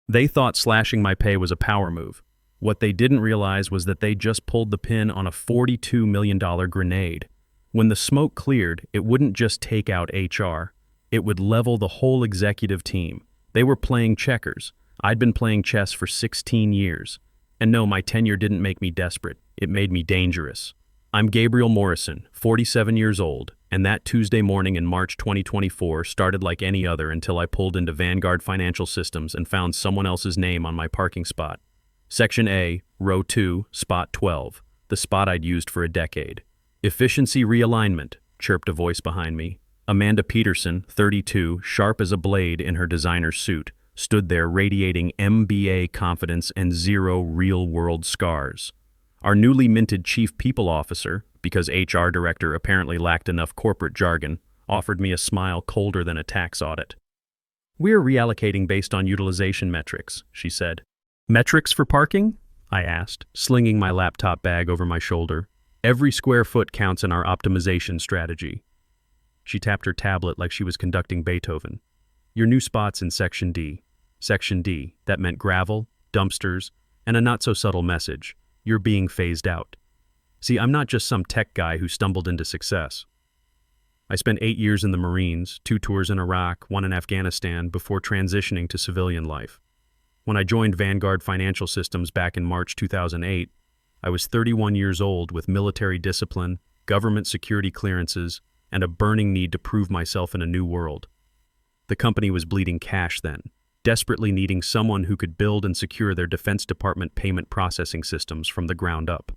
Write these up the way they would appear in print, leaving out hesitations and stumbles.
They thought slashing my pay was a power move. What they didn't realize was that they just pulled the pin on a $42 million grenade. When the smoke cleared, it wouldn't just take out HR. It would level the whole executive team. They were playing checkers. I'd been playing chess for 16 years. And no, my tenure didn't make me desperate. It made me dangerous. I'm Gabriel Morrison, 47 years old, and that Tuesday morning in March 2024 started like any other until I pulled into Vanguard Financial Systems and found someone else's name on my parking spot. Section A, Row 2, Spot 12, the spot I'd used for a decade. Efficiency realignment, chirped a voice behind me. Amanda Peterson, 32, sharp as a blade in her designer suit, stood there radiating MBA confidence and zero real-world scars. Our newly minted chief people officer, because HR director apparently lacked enough corporate jargon, offered me a smile colder than a tax audit. "We're reallocating based on utilization metrics," she said. "Metrics for parking?" I asked, slinging my laptop bag over my shoulder. "Every square foot counts in our optimization strategy." She tapped her tablet like she was conducting Beethoven. "Your new spot's in Section D." Section D, that meant gravel, dumpsters, and a not-so-subtle message. You're being phased out. See, I'm not just some tech guy who stumbled into success. I spent 8 years in the Marines, 2 tours in Iraq, 1 in Afghanistan, before transitioning to civilian life. When I joined Vanguard Financial Systems back in March 2008, I was 31 years old with military discipline, government security clearances, and a burning need to prove myself in a new world. The company was bleeding cash then, desperately needing someone who could build and secure their Defense Department payment processing systems from the ground up.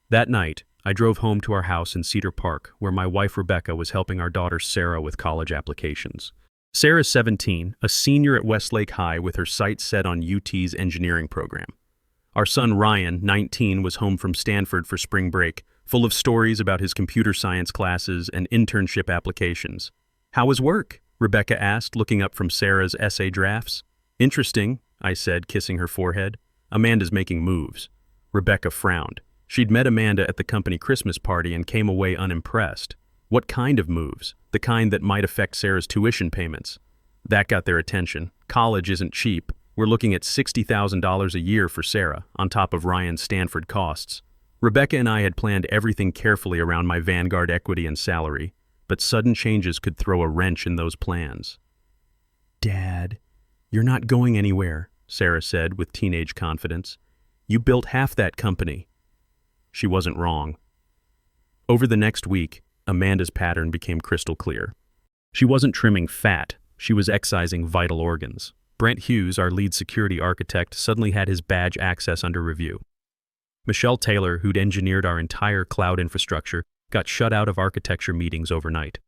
That night, I drove home to our house in Cedar Park, where my wife Rebecca was helping our daughter Sarah with college applications. Sarah's 17, a senior at Westlake High with her sights set on UT's engineering program. Our son Ryan, 19, was home from Stanford for spring break, full of stories about his computer science classes and internship applications. "How was work?" Rebecca asked, looking up from Sarah's essay drafts. "Interesting," I said, kissing her forehead. "Amanda's making moves." Rebecca frowned. She'd met Amanda at the company Christmas party and came away unimpressed. What kind of moves? The kind that might affect Sarah's tuition payments. That got their attention. College isn't cheap. We're looking at $60,000 a year for Sarah, on top of Ryan's Stanford costs. Rebecca and I had planned everything carefully around my Vanguard equity and salary, but sudden changes could throw a wrench in those plans. "Dad, you're not going anywhere," Sarah said with teenage confidence. "You built half that company." She wasn't wrong. Over the next week, Amanda's pattern became crystal clear. She wasn't trimming fat, she was excising vital organs. Brent Hughes, our lead security architect, suddenly had his badge access under review. Michelle Taylor, who'd engineered our entire cloud infrastructure, got shut out of architecture meetings overnight.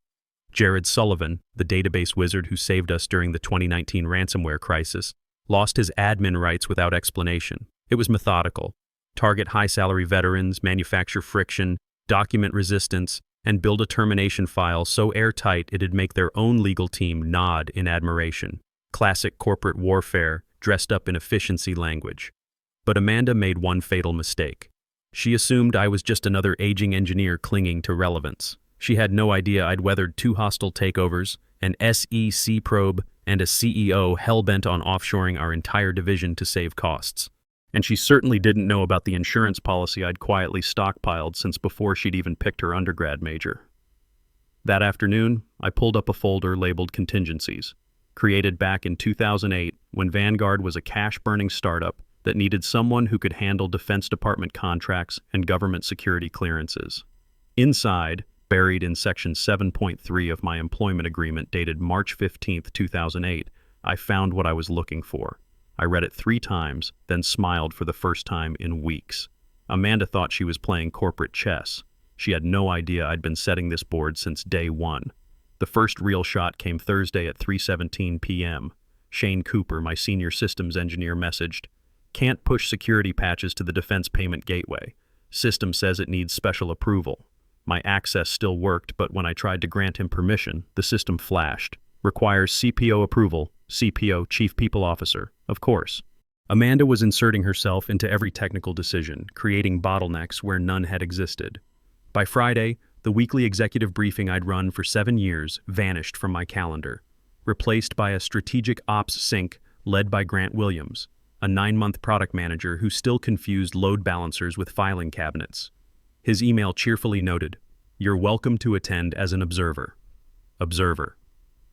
Jared Sullivan, the database wizard who saved us during the 2019 ransomware crisis, lost his admin rights without explanation. It was methodical. Target high-salary veterans, manufacture friction, document resistance, and build a termination file so airtight it'd make their own legal team nod in admiration. Classic corporate warfare, dressed up in efficiency language. But Amanda made one fatal mistake. She assumed I was just another aging engineer clinging to relevance. She had no idea I'd weathered 2 hostile takeovers, an SEC probe, and a CEO hell-bent on offshoring our entire division to save costs. And she certainly didn't know about the insurance policy I'd quietly stockpiled since before she'd even picked her undergrad major. That afternoon, I pulled up a folder labeled Contingencies, created back in 2008 when Vanguard was a cash-burning startup that needed someone who could handle Defense Department contracts and government security clearances. Inside, buried in Section 7.3 of my employment agreement dated March 15, 2008, I found what I was looking for. I read it 3 times, then smiled for the first time in weeks. Amanda thought she was playing corporate chess. She had no idea I'd been setting this board since day one. The first real shot came Thursday at 3:17 p.m. Shane Cooper, my senior systems engineer, messaged, "Can't push security patches to the Defense Payment Gateway. System says it needs special approval." My access still worked, but when I tried to grant him permission, the system flashed. "Requires CPO approval, CPO, Chief People Officer, of course." Amanda was inserting herself into every technical decision, creating bottlenecks where none had existed. By Friday, the weekly executive briefing I'd run for 7 years vanished from my calendar, replaced by a strategic ops sync led by Grant Williams, a 9-month product manager who still confused load balancers with filing cabinets. His email cheerfully noted, "You're welcome to attend as an observer." Observer.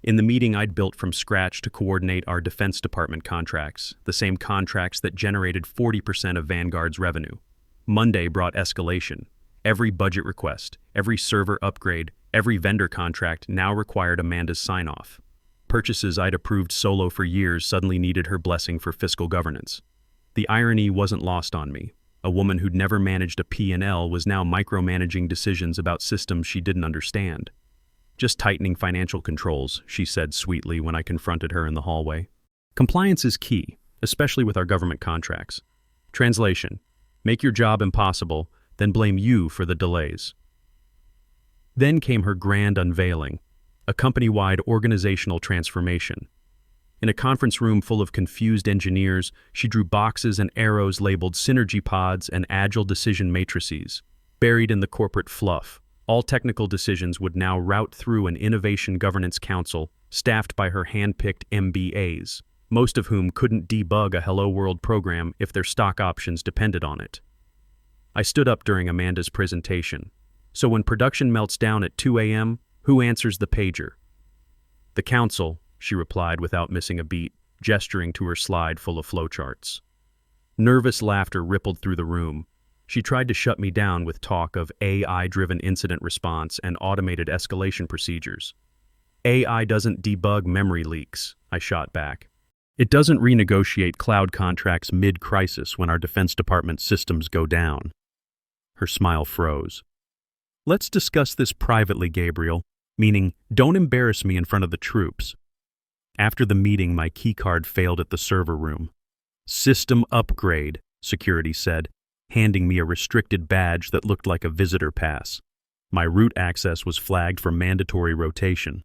In the meeting I'd built from scratch to coordinate our Defense Department contracts, the same contracts that generated 40% of Vanguard's revenue. Monday brought escalation. Every budget request, every server upgrade, every vendor contract now required Amanda's sign-off. Purchases I'd approved solo for years suddenly needed her blessing for fiscal governance. The irony wasn't lost on me. A woman who'd never managed a P&L was now micromanaging decisions about systems she didn't understand. "Just tightening financial controls," she said sweetly when I confronted her in the hallway. "Compliance is key, especially with our government contracts." Translation: make your job impossible, then blame you for the delays. Then came her grand unveiling, a company-wide organizational transformation. In a conference room full of confused engineers, she drew boxes and arrows labeled synergy pods and agile decision matrices. Buried in the corporate fluff, all technical decisions would now route through an innovation governance council staffed by her hand-picked MBAs, most of whom couldn't debug a Hello World program if their stock options depended on it. I stood up during Amanda's presentation. "So when production melts down at 2 a.m., who answers the pager?" "The council," she replied without missing a beat, gesturing to her slide full of flowcharts. Nervous laughter rippled through the room. She tried to shut me down with talk of AI-driven incident response and automated escalation procedures. "AI doesn't debug memory leaks," I shot back. "It doesn't renegotiate cloud contracts mid-crisis when our Defense Department systems go down." Her smile froze. "Let's discuss this privately, Gabriel, meaning don't embarrass me in front of the troops." After the meeting, my keycard failed at the server room. "System upgrade," security said, handing me a restricted badge that looked like a visitor pass. My root access was flagged for mandatory rotation.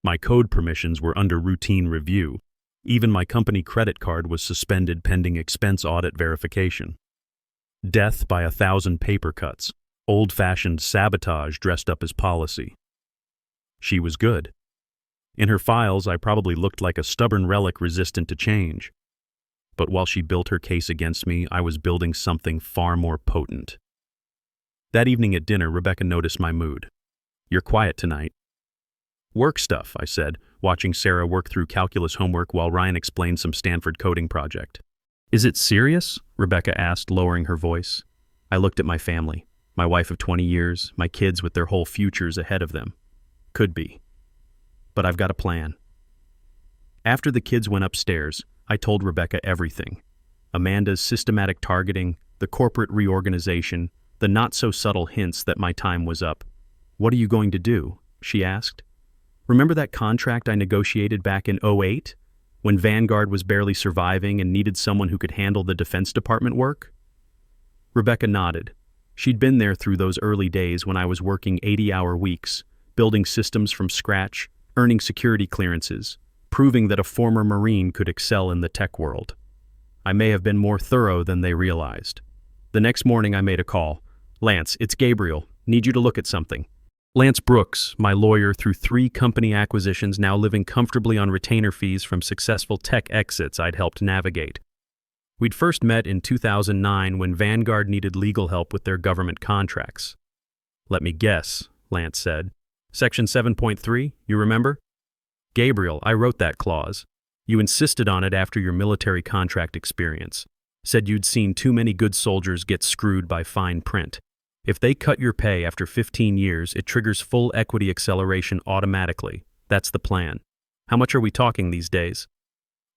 My code permissions were under routine review. Even my company credit card was suspended pending expense audit verification. Death by 1,000 paper cuts. Old-fashioned sabotage dressed up as policy. She was good. In her files, I probably looked like a stubborn relic resistant to change. But while she built her case against me, I was building something far more potent. That evening at dinner, Rebecca noticed my mood. "You're quiet tonight." "Work stuff," I said, watching Sarah work through calculus homework while Ryan explained some Stanford coding project. "Is it serious?" Rebecca asked, lowering her voice. I looked at my family. My wife of 20 years, my kids with their whole futures ahead of them. Could be. But I've got a plan. After the kids went upstairs, I told Rebecca everything. Amanda's systematic targeting, the corporate reorganization, the not-so-subtle hints that my time was up. "What are you going to do?" she asked. "Remember that contract I negotiated back in 2008, when Vanguard was barely surviving and needed someone who could handle the Defense Department work?" Rebecca nodded. She'd been there through those early days when I was working 80-hour weeks, building systems from scratch, earning security clearances, proving that a former Marine could excel in the tech world. I may have been more thorough than they realized. The next morning I made a call. "Lance, it's Gabriel. Need you to look at something." Lance Brooks, my lawyer through 3 company acquisitions, now living comfortably on retainer fees from successful tech exits I'd helped navigate. We'd first met in 2009 when Vanguard needed legal help with their government contracts. "Let me guess," Lance said. "Section 7.3, you remember?" "Gabriel, I wrote that clause. You insisted on it after your military contract experience. Said you'd seen too many good soldiers get screwed by fine print. If they cut your pay after 15 years, it triggers full equity acceleration automatically. That's the plan. How much are we talking these days?"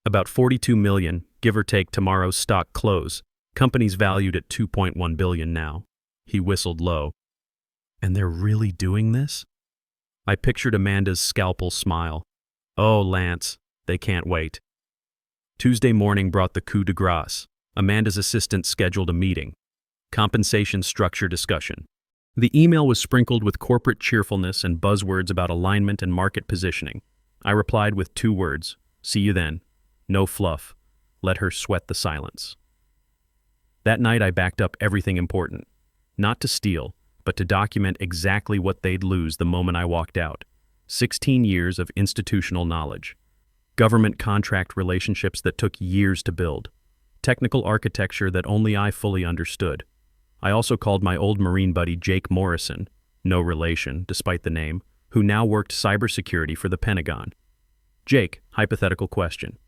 "About 42 million, give or take tomorrow's stock close. Company's valued at 2.1 billion now." He whistled low. "And they're really doing this?" I pictured Amanda's scalpel smile. "Oh, Lance, they can't wait." Tuesday morning brought the coup de grace. Amanda's assistant scheduled a meeting. Compensation structure discussion. The email was sprinkled with corporate cheerfulness and buzzwords about alignment and market positioning. I replied with 2 words, "See you then." No fluff. Let her sweat the silence. That night I backed up everything important. Not to steal, but to document exactly what they'd lose the moment I walked out. 16 years of institutional knowledge. government contract relationships that took years to build, technical architecture that only I fully understood. I also called my old Marine buddy Jake Morrison, no relation, despite the name, who now worked cybersecurity for the Pentagon. Jake, hypothetical question.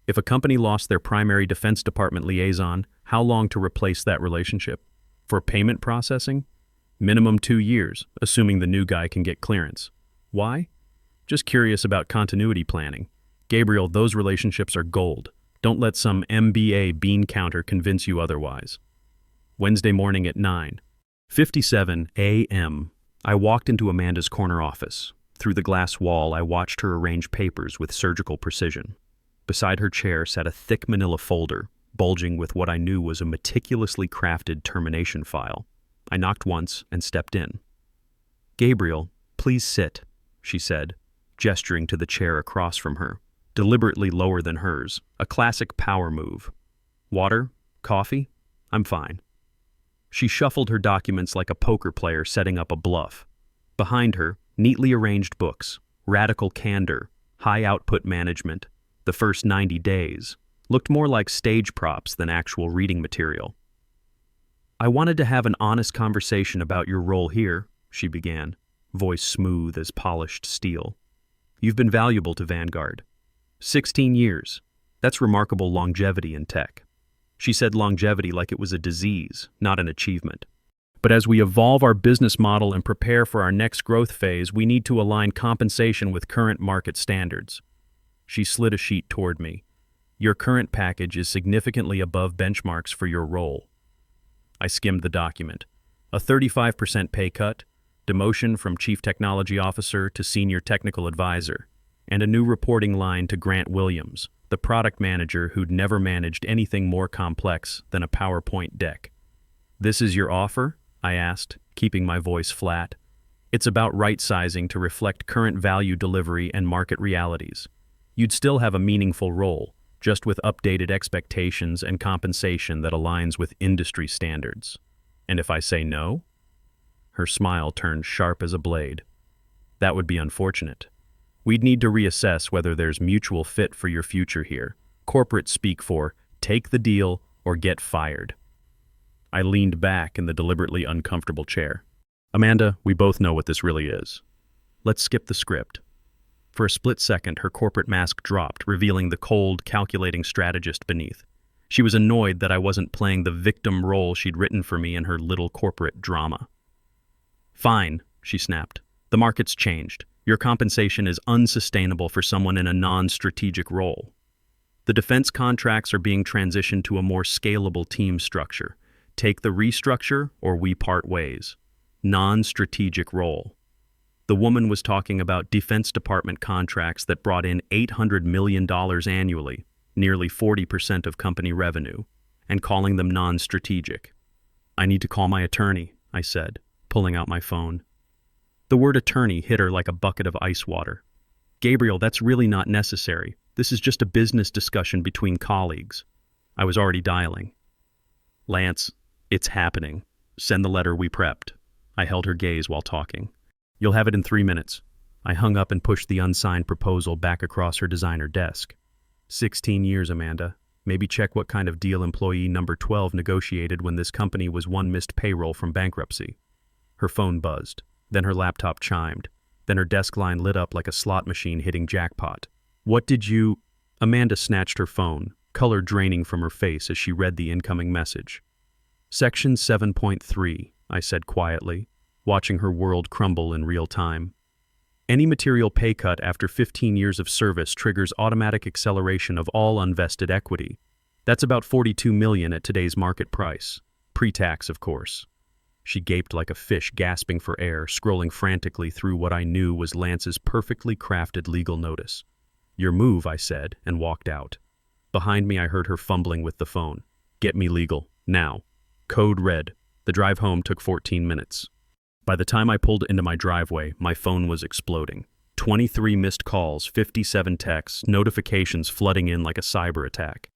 If a company lost their primary Defense Department liaison, how long to replace that relationship? For payment processing? Minimum 2 years, assuming the new guy can get clearance. Why? Just curious about continuity planning. Gabriel, those relationships are gold. Don't let some MBA bean counter convince you otherwise. Wednesday morning at 9:57 a.m. I walked into Amanda's corner office. Through the glass wall, I watched her arrange papers with surgical precision. Beside her chair sat a thick manila folder, bulging with what I knew was a meticulously crafted termination file. I knocked once and stepped in. "Gabriel, please sit," she said, gesturing to the chair across from her, deliberately lower than hers, a classic power move. "Water? Coffee? I'm fine." She shuffled her documents like a poker player setting up a bluff. Behind her, neatly arranged books, Radical Candor, High Output Management, The First 90 Days, looked more like stage props than actual reading material. "I wanted to have an honest conversation about your role here," she began, voice smooth as polished steel. "You've been valuable to Vanguard. 16 years. That's remarkable longevity in tech." She said longevity like it was a disease, not an achievement. "But as we evolve our business model and prepare for our next growth phase, we need to align compensation with current market standards." She slid a sheet toward me. "Your current package is significantly above benchmarks for your role." I skimmed the document. A 35% pay cut, demotion from Chief Technology Officer to Senior Technical Advisor, and a new reporting line to Grant Williams, the product manager who'd never managed anything more complex than a PowerPoint deck. "This is your offer?" I asked, keeping my voice flat. "It's about right-sizing to reflect current value delivery and market realities. You'd still have a meaningful role, just with updated expectations and compensation that aligns with industry standards. And if I say no?" Her smile turned sharp as a blade. "That would be unfortunate. We'd need to reassess whether there's mutual fit for your future here. Corporate speak for take the deal or get fired." I leaned back in the deliberately uncomfortable chair. "Amanda, we both know what this really is. Let's skip the script." For a split second, her corporate mask dropped, revealing the cold, calculating strategist beneath. She was annoyed that I wasn't playing the victim role she'd written for me in her little corporate drama. "Fine," she snapped. "The market's changed. Your compensation is unsustainable for someone in a non-strategic role. The defense contracts are being transitioned to a more scalable team structure. Take the restructure or we part ways. Non-strategic role." The woman was talking about Defense Department contracts that brought in $800 million annually, nearly 40% of company revenue, and calling them non-strategic. "I need to call my attorney," I said, pulling out my phone. The word attorney hit her like a bucket of ice water. "Gabriel, that's really not necessary. This is just a business discussion between colleagues." I was already dialing. "Lance, it's happening. Send the letter we prepped." I held her gaze while talking. "You'll have it in 3 minutes." I hung up and pushed the unsigned proposal back across her designer desk. 16 years, Amanda. Maybe check what kind of deal employee number 12 negotiated when this company was one missed payroll from bankruptcy. Her phone buzzed. Then her laptop chimed. Then her desk line lit up like a slot machine hitting jackpot. "What did you—" Amanda snatched her phone, color draining from her face as she read the incoming message. "Section 7.3, I said quietly, watching her world crumble in real time. "Any material pay cut after 15 years of service triggers automatic acceleration of all unvested equity. That's about $42 million at today's market price. Pre-tax, of course." She gaped like a fish gasping for air, scrolling frantically through what I knew was Lance's perfectly crafted legal notice. "Your move," I said, and walked out. Behind me, I heard her fumbling with the phone. "Get me legal, now." Code red. The drive home took 14 minutes. By the time I pulled into my driveway, my phone was exploding. 23 missed calls, 57 texts, notifications flooding in like a cyber attack.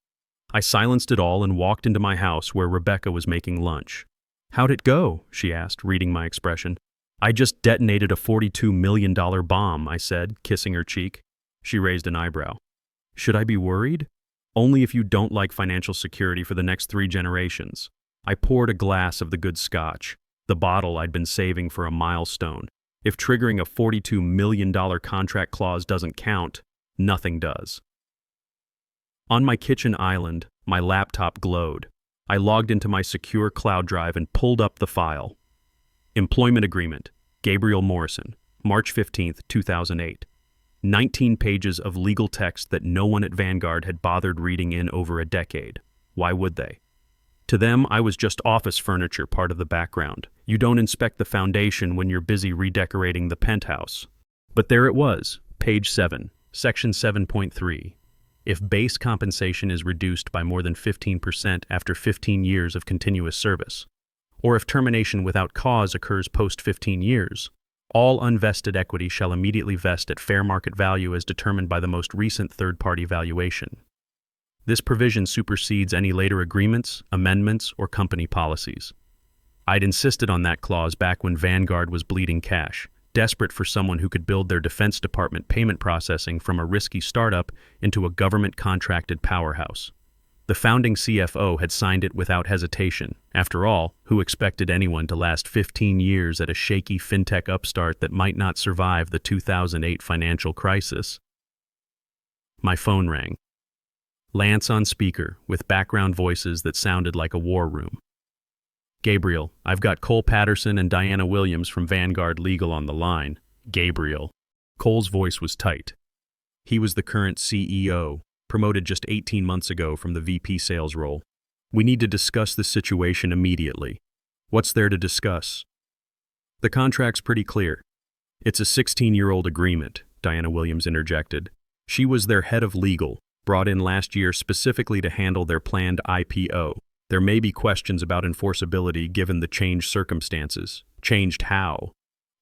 I silenced it all and walked into my house where Rebecca was making lunch. "How'd it go?" she asked, reading my expression. "I just detonated a $42 million bomb," I said, kissing her cheek. She raised an eyebrow. Should I be worried? Only if you don't like financial security for the next 3 generations. I poured a glass of the good scotch, the bottle I'd been saving for a milestone. If triggering a $42 million contract clause doesn't count, nothing does. On my kitchen island, my laptop glowed. I logged into my secure cloud drive and pulled up the file. Employment Agreement, Gabriel Morrison, March 15, 2008. 19 pages of legal text that no one at Vanguard had bothered reading in over a decade. Why would they? To them, I was just office furniture, part of the background. You don't inspect the foundation when you're busy redecorating the penthouse. But there it was, page 7, section 7.3. If base compensation is reduced by more than 15% after 15 years of continuous service, or if termination without cause occurs post 15 years, all unvested equity shall immediately vest at fair market value as determined by the most recent third-party valuation. This provision supersedes any later agreements, amendments, or company policies. I'd insisted on that clause back when Vanguard was bleeding cash, desperate for someone who could build their Defense Department payment processing from a risky startup into a government-contracted powerhouse. The founding CFO had signed it without hesitation. After all, who expected anyone to last 15 years at a shaky fintech upstart that might not survive the 2008 financial crisis? My phone rang. Lance on speaker, with background voices that sounded like a war room. Gabriel, I've got Cole Patterson and Diana Williams from Vanguard Legal on the line. Gabriel. Cole's voice was tight. He was the current CEO, promoted just 18 months ago from the VP sales role. We need to discuss this situation immediately. What's there to discuss? The contract's pretty clear. It's a 16-year-old agreement, Diana Williams interjected. She was their head of legal, brought in last year specifically to handle their planned IPO. There may be questions about enforceability given the changed circumstances. Changed how?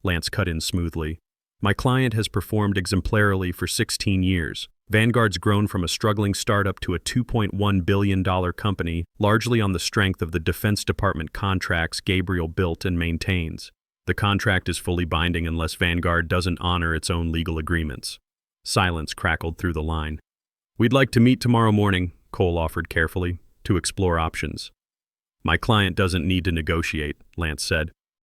Lance cut in smoothly. My client has performed exemplarily for 16 years. Vanguard's grown from a struggling startup to a $2.1 billion company, largely on the strength of the Defense Department contracts Gabriel built and maintains. The contract is fully binding unless Vanguard doesn't honor its own legal agreements. Silence crackled through the line. We'd like to meet tomorrow morning, Cole offered carefully, to explore options. My client doesn't need to negotiate, Lance said.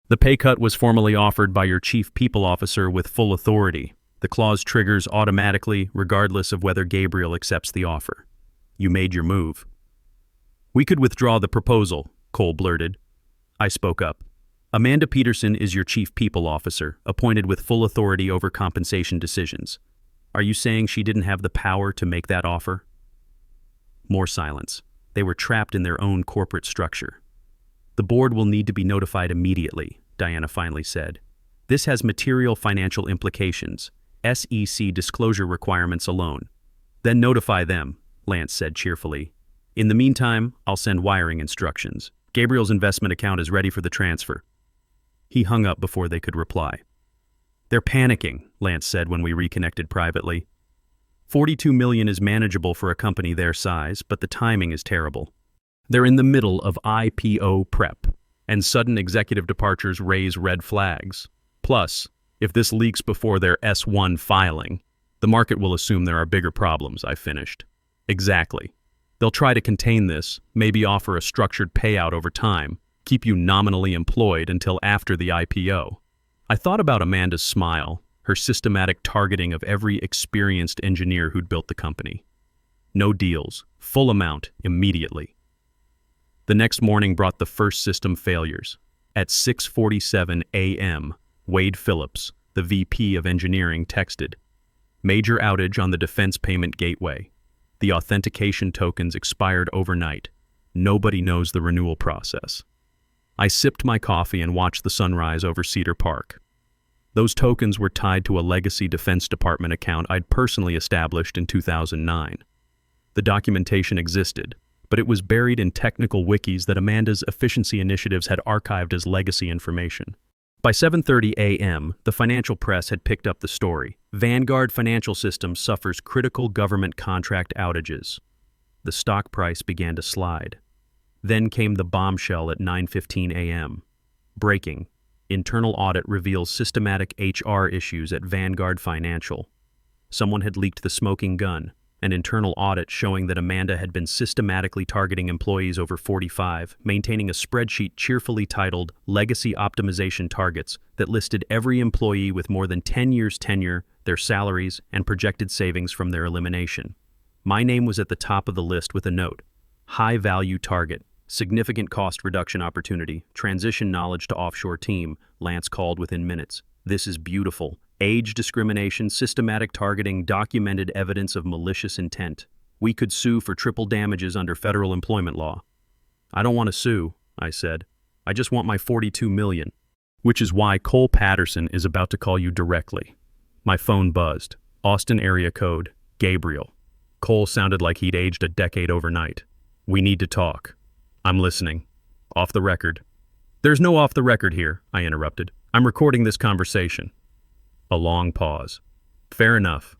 The pay cut was formally offered by your chief people officer with full authority. The clause triggers automatically, regardless of whether Gabriel accepts the offer. You made your move. We could withdraw the proposal, Cole blurted. I spoke up. Amanda Peterson is your chief people officer, appointed with full authority over compensation decisions. Are you saying she didn't have the power to make that offer? More silence. They were trapped in their own corporate structure. The board will need to be notified immediately, Diana finally said. This has material financial implications, SEC disclosure requirements alone. Then notify them, Lance said cheerfully. In the meantime, I'll send wiring instructions. Gabriel's investment account is ready for the transfer. He hung up before they could reply. They're panicking, Lance said when we reconnected privately. $42 million is manageable for a company their size, but the timing is terrible. They're in the middle of IPO prep, and sudden executive departures raise red flags. Plus, if this leaks before their S1 filing, the market will assume there are bigger problems, I finished. Exactly. They'll try to contain this, maybe offer a structured payout over time, keep you nominally employed until after the IPO. I thought about Amanda's smile, her systematic targeting of every experienced engineer who'd built the company. No deals, full amount, immediately. The next morning brought the first system failures. At 6:47 a.m., Wade Phillips, the VP of Engineering, texted, "Major outage on the Defense Payment Gateway. The authentication tokens expired overnight. Nobody knows the renewal process." I sipped my coffee and watched the sunrise over Cedar Park. Those tokens were tied to a legacy Defense Department account I'd personally established in 2009. The documentation existed, but it was buried in technical wikis that Amanda's efficiency initiatives had archived as legacy information. By 7:30 a.m., the financial press had picked up the story. Vanguard Financial Systems suffers critical government contract outages. The stock price began to slide. Then came the bombshell at 9:15 a.m. Breaking. Internal audit reveals systematic HR issues at Vanguard Financial. Someone had leaked the smoking gun, an internal audit showing that Amanda had been systematically targeting employees over 45, maintaining a spreadsheet cheerfully titled Legacy Optimization Targets that listed every employee with more than 10 years tenure, their salaries, and projected savings from their elimination. My name was at the top of the list with a note: high value target, significant cost reduction opportunity, transition knowledge to offshore team. Lance called within minutes. This is beautiful. Age discrimination, systematic targeting, documented evidence of malicious intent. We could sue for triple damages under federal employment law. I don't want to sue, I said. I just want my $42 million. Which is why Cole Patterson is about to call you directly. My phone buzzed. Austin area code, Gabriel. Cole sounded like he'd aged a decade overnight. We need to talk. I'm listening. Off the record. There's no off the record here, I interrupted. I'm recording this conversation. A long pause. Fair enough.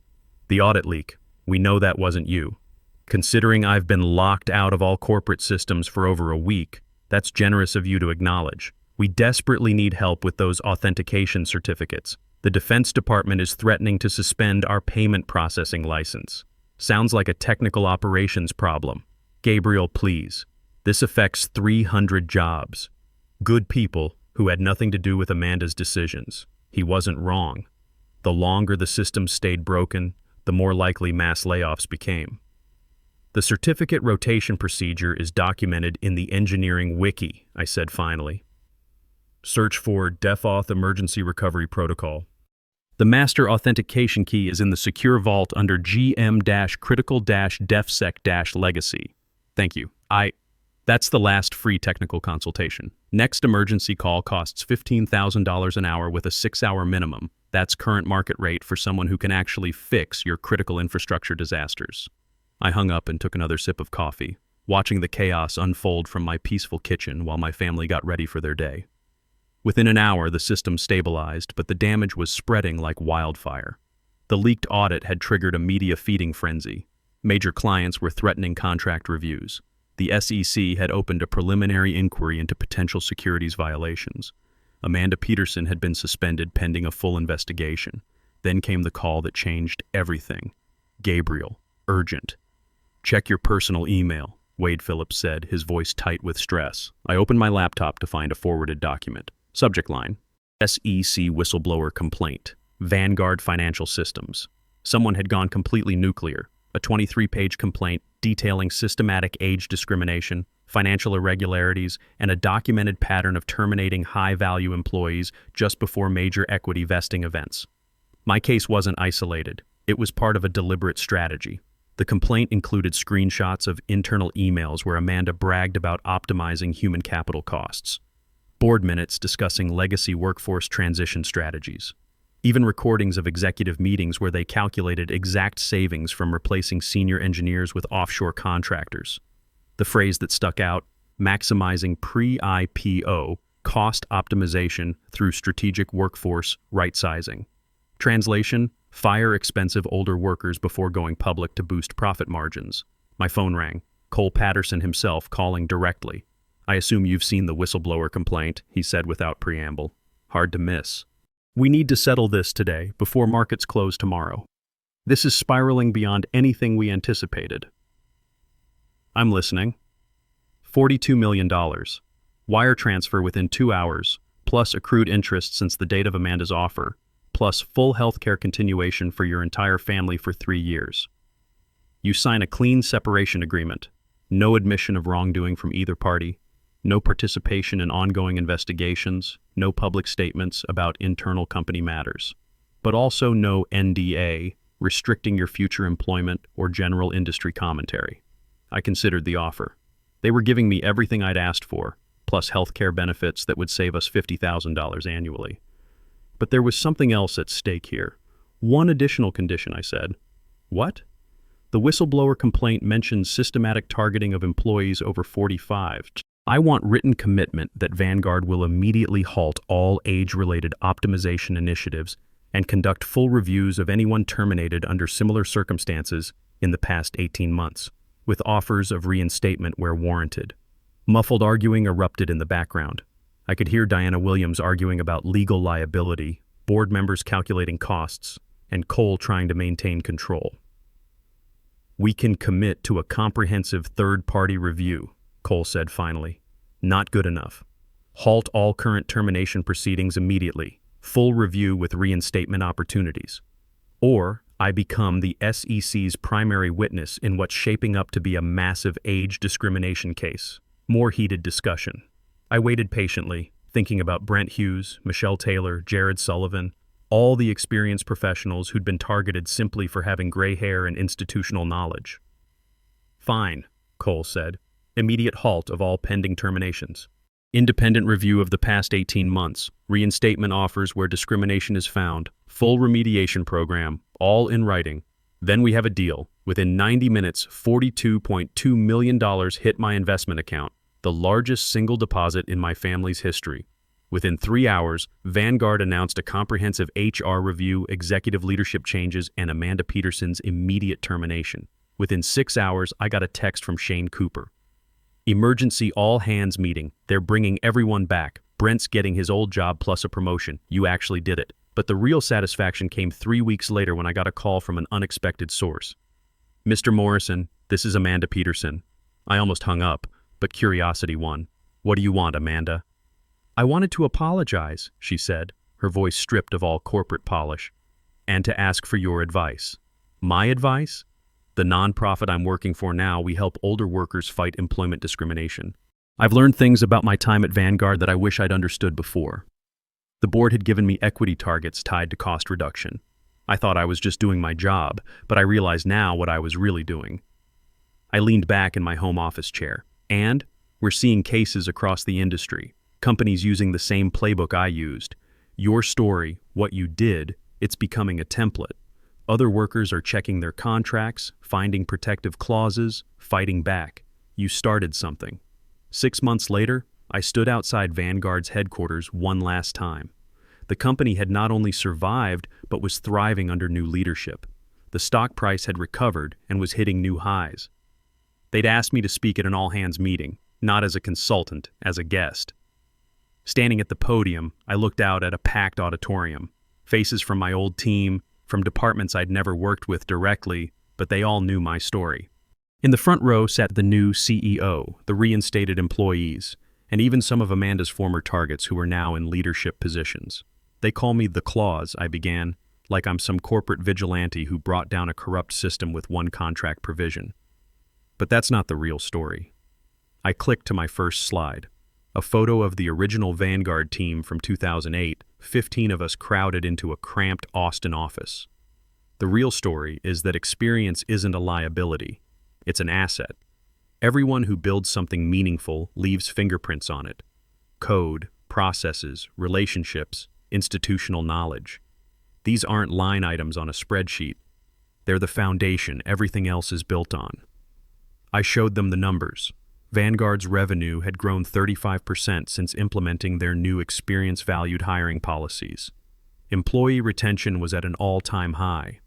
The audit leak. We know that wasn't you. Considering I've been locked out of all corporate systems for over a week, that's generous of you to acknowledge. We desperately need help with those authentication certificates. The Defense Department is threatening to suspend our payment processing license. Sounds like a technical operations problem. Gabriel, please. This affects 300 jobs. Good people who had nothing to do with Amanda's decisions. He wasn't wrong. The longer the system stayed broken, the more likely mass layoffs became. The certificate rotation procedure is documented in the engineering wiki, I said finally. Search for DefAuth Emergency Recovery Protocol. The master authentication key is in the secure vault under GM-critical-defsec-legacy. Thank you. That's the last free technical consultation. Next emergency call costs $15,000 an hour with a 6-hour minimum. That's current market rate for someone who can actually fix your critical infrastructure disasters. I hung up and took another sip of coffee, watching the chaos unfold from my peaceful kitchen while my family got ready for their day. Within an hour, the system stabilized, but the damage was spreading like wildfire. The leaked audit had triggered a media feeding frenzy. Major clients were threatening contract reviews. The SEC had opened a preliminary inquiry into potential securities violations. Amanda Peterson had been suspended pending a full investigation. Then came the call that changed everything. Gabriel, urgent. Check your personal email, Wade Phillips said, his voice tight with stress. I opened my laptop to find a forwarded document. Subject line: SEC whistleblower complaint. Vanguard Financial Systems. Someone had gone completely nuclear. A 23-page complaint detailing systematic age discrimination, financial irregularities, and a documented pattern of terminating high-value employees just before major equity vesting events. My case wasn't isolated. It was part of a deliberate strategy. The complaint included screenshots of internal emails where Amanda bragged about optimizing human capital costs, board minutes discussing legacy workforce transition strategies, even recordings of executive meetings where they calculated exact savings from replacing senior engineers with offshore contractors. The phrase that stuck out: maximizing pre-IPO cost optimization through strategic workforce right-sizing. Translation: fire expensive older workers before going public to boost profit margins. My phone rang. Cole Patterson himself calling directly. I assume you've seen the whistleblower complaint, he said without preamble. Hard to miss. We need to settle this today, before markets close tomorrow. This is spiraling beyond anything we anticipated. I'm listening. $42 million. Wire transfer within 2 hours, plus accrued interest since the date of Amanda's offer, plus full healthcare continuation for your entire family for 3 years. You sign a clean separation agreement. No admission of wrongdoing from either party. No participation in ongoing investigations, no public statements about internal company matters, but also no NDA restricting your future employment or general industry commentary. I considered the offer. They were giving me everything I'd asked for, plus healthcare benefits that would save us $50,000 annually. But there was something else at stake here. One additional condition, I said. What? The whistleblower complaint mentions systematic targeting of employees over 45. I want written commitment that Vanguard will immediately halt all age-related optimization initiatives and conduct full reviews of anyone terminated under similar circumstances in the past 18 months, with offers of reinstatement where warranted. Muffled arguing erupted in the background. I could hear Diana Williams arguing about legal liability, board members calculating costs, and Cole trying to maintain control. We can commit to a comprehensive third-party review, Cole said finally. Not good enough. Halt all current termination proceedings immediately. Full review with reinstatement opportunities. Or I become the SEC's primary witness in what's shaping up to be a massive age discrimination case. More heated discussion. I waited patiently, thinking about Brent Hughes, Michelle Taylor, Jared Sullivan, all the experienced professionals who'd been targeted simply for having gray hair and institutional knowledge. Fine, Cole said. Immediate halt of all pending terminations. Independent review of the past 18 months, reinstatement offers where discrimination is found, full remediation program, all in writing. Then we have a deal. Within 90 minutes, $42.2 million hit my investment account, the largest single deposit in my family's history. Within 3 hours, Vanguard announced a comprehensive HR review, executive leadership changes, and Amanda Peterson's immediate termination. Within 6 hours, I got a text from Shane Cooper. Emergency all-hands meeting. They're bringing everyone back. Brent's getting his old job plus a promotion. You actually did it. But the real satisfaction came 3 weeks later when I got a call from an unexpected source. Mr. Morrison, this is Amanda Peterson. I almost hung up, but curiosity won. What do you want, Amanda? I wanted to apologize, she said, her voice stripped of all corporate polish, and to ask for your advice. My advice? The nonprofit I'm working for now, we help older workers fight employment discrimination. I've learned things about my time at Vanguard that I wish I'd understood before. The board had given me equity targets tied to cost reduction. I thought I was just doing my job, but I realize now what I was really doing. I leaned back in my home office chair, and we're seeing cases across the industry, companies using the same playbook I used. Your story, what you did, it's becoming a template. Other workers are checking their contracts, finding protective clauses, fighting back. You started something. 6 months later, I stood outside Vanguard's headquarters one last time. The company had not only survived, but was thriving under new leadership. The stock price had recovered and was hitting new highs. They'd asked me to speak at an all-hands meeting, not as a consultant, as a guest. Standing at the podium, I looked out at a packed auditorium. Faces from my old team, from departments I'd never worked with directly, but they all knew my story. In the front row sat the new CEO, the reinstated employees, and even some of Amanda's former targets who were now in leadership positions. They call me the Clause, I began, like I'm some corporate vigilante who brought down a corrupt system with one contract provision. But that's not the real story. I clicked to my first slide. A photo of the original Vanguard team from 2008, 15 of us crowded into a cramped Austin office. The real story is that experience isn't a liability, it's an asset. Everyone who builds something meaningful leaves fingerprints on it. Code, processes, relationships, institutional knowledge. These aren't line items on a spreadsheet. They're the foundation everything else is built on. I showed them the numbers. Vanguard's revenue had grown 35% since implementing their new experience-valued hiring policies. Employee retention was at an all-time high.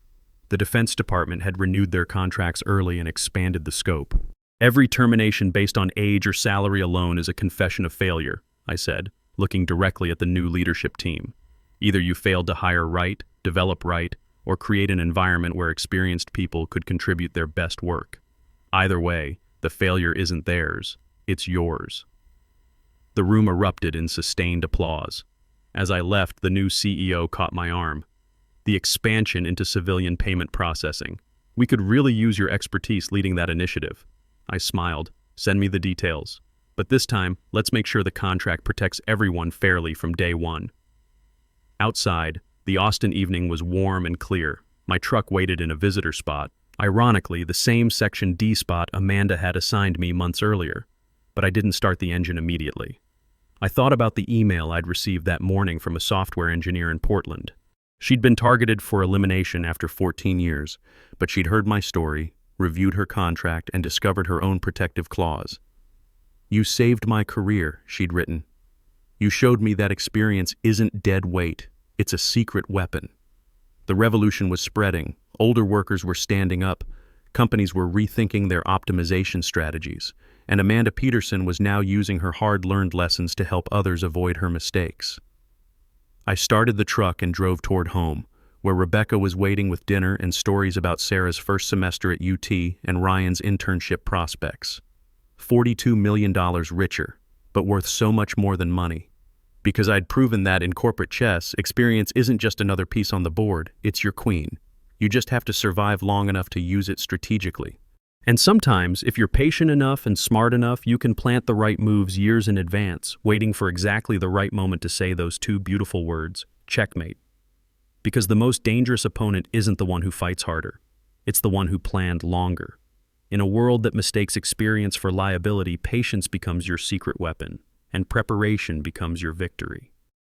The Defense Department had renewed their contracts early and expanded the scope. Every termination based on age or salary alone is a confession of failure, I said, looking directly at the new leadership team. Either you failed to hire right, develop right, or create an environment where experienced people could contribute their best work. Either way, the failure isn't theirs, it's yours. The room erupted in sustained applause. As I left, the new CEO caught my arm. The expansion into civilian payment processing. We could really use your expertise leading that initiative. I smiled. Send me the details. But this time, let's make sure the contract protects everyone fairly from day one. Outside, the Austin evening was warm and clear. My truck waited in a visitor spot. Ironically, the same Section D spot Amanda had assigned me months earlier, but I didn't start the engine immediately. I thought about the email I'd received that morning from a software engineer in Portland. She'd been targeted for elimination after 14 years, but she'd heard my story, reviewed her contract, and discovered her own protective clause. You saved my career, she'd written. You showed me that experience isn't dead weight, it's a secret weapon. The revolution was spreading. Older workers were standing up, companies were rethinking their optimization strategies, and Amanda Peterson was now using her hard-learned lessons to help others avoid her mistakes. I started the truck and drove toward home, where Rebecca was waiting with dinner and stories about Sarah's first semester at UT and Ryan's internship prospects. $42 million richer, but worth so much more than money. Because I'd proven that in corporate chess, experience isn't just another piece on the board, it's your queen. You just have to survive long enough to use it strategically. And sometimes, if you're patient enough and smart enough, you can plant the right moves years in advance, waiting for exactly the right moment to say those two beautiful words, checkmate. Because the most dangerous opponent isn't the one who fights harder. It's the one who planned longer. In a world that mistakes experience for liability, patience becomes your secret weapon, and preparation becomes your victory.